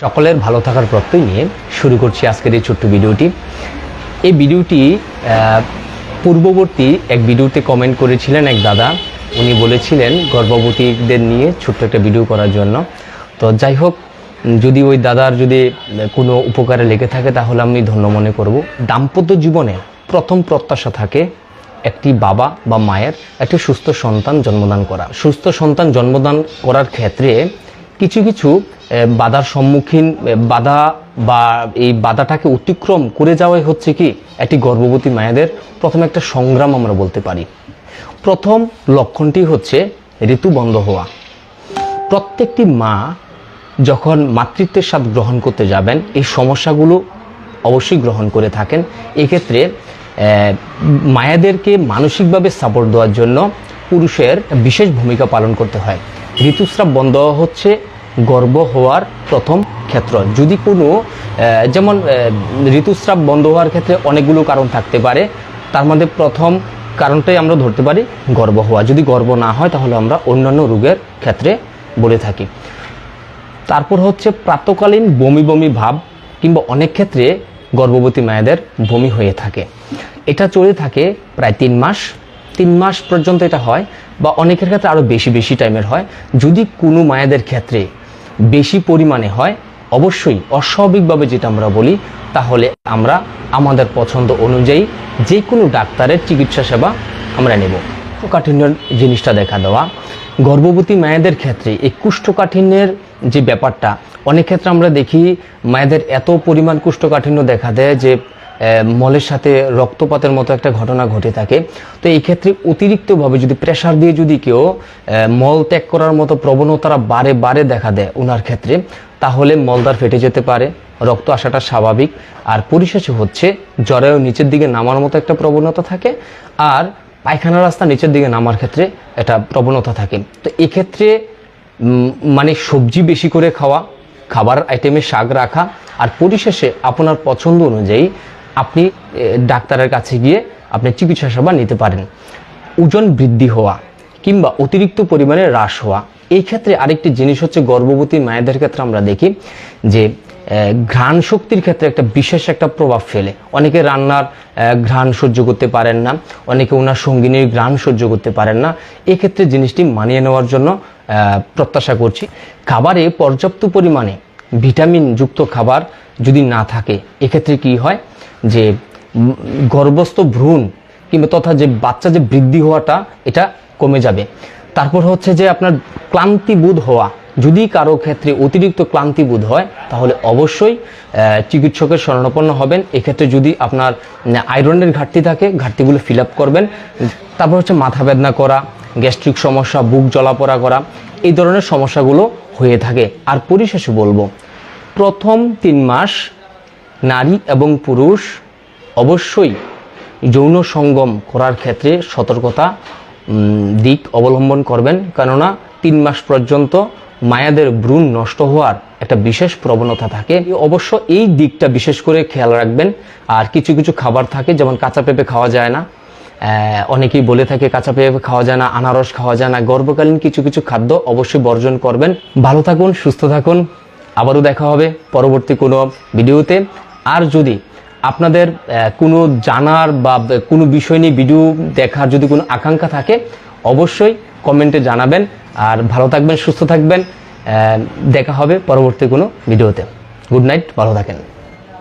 সকলের ভালো থাকার প্রত্যয় নিয়ে শুরু করছি আজকের এই ছোট্ট ভিডিওটি। এই ভিডিওটি পূর্ববর্তী এক ভিডিওতে কমেন্ট করেছিলেন এক দাদা। উনি বলেছিলেন গর্ভবতীদের নিয়ে ছোট্ট একটা ভিডিও করার জন্য। তো যাই হোক, যদি ওই দাদার যদি কোনো উপকারে লেগে থাকে তাহলে আমি ধন্য মনে করব। দাম্পত্য জীবনে প্রথম প্রত্যাশা থাকে একটি বাবা বা মায়ের একটি সুস্থ সন্তান জন্মদান করা। সুস্থ সন্তান জন্মদান করার ক্ষেত্রে কিছু কিছু বাধার সম্মুখীন বাধা বা এই বাধাটাকে অতিক্রম করে যাওয়াই হচ্ছে কি একটি গর্ভবতী মায়েদের প্রথম একটা সংগ্রাম আমরা বলতে পারি। প্রথম লক্ষণটি হচ্ছে ঋতু বন্ধ হওয়া। প্রত্যেকটি মা যখন মাতৃত্বের স্বাদ গ্রহণ করতে যাবেন এই সমস্যাগুলো অবশ্যই গ্রহণ করে থাকেন। এক্ষেত্রে মায়েদেরকে মানসিকভাবে সাপোর্ট দেওয়ার জন্য পুরুষের বিশেষ ভূমিকা পালন করতে হয়। ঋতুস্রাব বন্ধ হচ্ছে গর্ভ হওয়ার প্রথম ক্ষেত্র। যদি কোনো যেমন ঋতুস্রাব বন্ধ হওয়ার ক্ষেত্রে অনেকগুলো কারণ থাকতে পারে, তার মধ্যে প্রথম কারণটাই আমরা ধরতে পারি গর্ভ হওয়া। যদি গর্ভ না হয় তাহলে আমরা অন্যান্য রোগের ক্ষেত্রে বলে থাকি। তারপর হচ্ছে প্রাতকালীন বমি বমি ভাব, কিংবা অনেক ক্ষেত্রে গর্ভবতী মায়েদের বমি হয়ে থাকে। এটা চলে থাকে প্রায় 3 মাস পর্যন্ত এটা হয়, বা অনেকের ক্ষেত্রে আরও বেশি টাইমের হয়। যদি কোনো মায়েদের ক্ষেত্রে বেশি পরিমাণে হয়, অবশ্যই অস্বাভাবিকভাবে যেটা আমরা বলি, তাহলে আমরা আমাদের পছন্দ অনুযায়ী যে কোনো ডাক্তারের চিকিৎসা সেবা আমরা নেব। কোষ্ঠকাঠিন্যের জিনিসটা দেখা দেওয়া গর্ভবতী মায়েদের ক্ষেত্রে এই কোষ্ঠকাঠিন্যের যে ব্যাপারটা, অনেক ক্ষেত্রে আমরা দেখি মায়েদের এত পরিমাণ কোষ্ঠকাঠিন্য দেখা দেয় যে মলের সাথে রক্তপাতের মতো একটা ঘটনা ঘটে থাকে। তো এই ক্ষেত্রে অতিরিক্তভাবে যদি প্রেসার দিয়ে যদি কেউ মল ত্যাগ করার মতো প্রবণতা বারে দেখা দেয় ওনার ক্ষেত্রে, তাহলে মলদ্বার ফেটে যেতে পারে, রক্ত আসাটা স্বাভাবিক। আর পরিশেষে হচ্ছে জরায়ু নিচের দিকে নামার মতো একটা প্রবণতা থাকে, আর পায়খানা রাস্তা নিচের দিকে নামার ক্ষেত্রে একটা প্রবণতা থাকে। তো এক্ষেত্রে মানে সবজি বেশি করে খাওয়া, খাবার আইটেমে শাক রাখা, আর পরিশেষে আপনার পছন্দ অনুযায়ী আপনি ডাক্তারের কাছে গিয়ে আপনি চিকিৎসা সেবা নিতে পারেন। ওজন বৃদ্ধি হওয়া কিংবা অতিরিক্ত পরিমাণে হ্রাস হওয়া, এই ক্ষেত্রে আরেকটি জিনিস হচ্ছে গর্ভবতী মায়েদের ক্ষেত্রে আমরা দেখি যে ঘ্রাণ শক্তির ক্ষেত্রে একটা বিশেষ একটা প্রভাব ফেলে। অনেকে রান্নার ঘ্রাণ সহ্য করতে পারেন না, অনেকে ওনার সঙ্গিনীর ঘ্রাণ সহ্য করতে পারেন না। এক্ষেত্রে জিনিসটি মানিয়ে নেওয়ার জন্য প্রত্যাশা করছি। খাবারে পর্যাপ্ত পরিমাণে ভিটামিন যুক্ত খাবার যদি না থাকে, এক্ষেত্রে কি হয় যে গর্ভস্থ ভ্রূণ কিংবা তথা যে বাচ্চা যে বৃদ্ধি হওয়াটা এটা কমে যাবে। তারপর হচ্ছে যে আপনার ক্লান্তিবোধ হওয়া, যদি কারো ক্ষেত্রে অতিরিক্ত ক্লান্তিবোধ হয় তাহলে অবশ্যই চিকিৎসকের শরণাপন্ন হবেন। এক্ষেত্রে যদি আপনার আয়রনের ঘাটতি থাকে, ঘাটতিগুলো ফিল আপ করবেন। তারপর হচ্ছে মাথা বেদনা করা, গ্যাস্ট্রিক সমস্যা, বুক জ্বলাপোড়া করা, এই ধরনের সমস্যাগুলো হয়ে থাকে। আর পরিশেষে বলবো, প্রথম 3 মাস নারী এবং পুরুষ অবশ্যই যৌন সঙ্গম করার ক্ষেত্রে সতর্কতা দিক অবলম্বন করবেন, কেননা 3 মাস পর্যন্ত মায়েদের ভ্রূণ নষ্ট হওয়ার একটা বিশেষ প্রবণতা থাকে। অবশ্য এই দিকটা বিশেষ করে খেয়াল রাখবেন। আর কিছু কিছু খাবার থাকে, যেমন কাঁচা পেঁপে খাওয়া যায় না, অনেকেই বলে থাকে কাঁচা পেঁপে খাওয়া যায় না, আনারস খাওয়া যায় না। গর্ভকালীন কিছু কিছু খাদ্য অবশ্যই বর্জন করবেন। ভালো থাকুন, সুস্থ থাকুন, আবারও দেখা হবে পরবর্তী কোনো ভিডিওতে। আর যদি আপনাদের কোনো জানার বা কোনো বিষয় নিয়ে ভিডিও দেখার যদি কোনো আকাঙ্ক্ষা থাকে, অবশ্যই কমেন্টে জানাবেন। আর ভালো থাকবেন, সুস্থ থাকবেন, দেখা হবে পরবর্তী কোনো ভিডিওতে। গুড নাইট, ভালো থাকেন।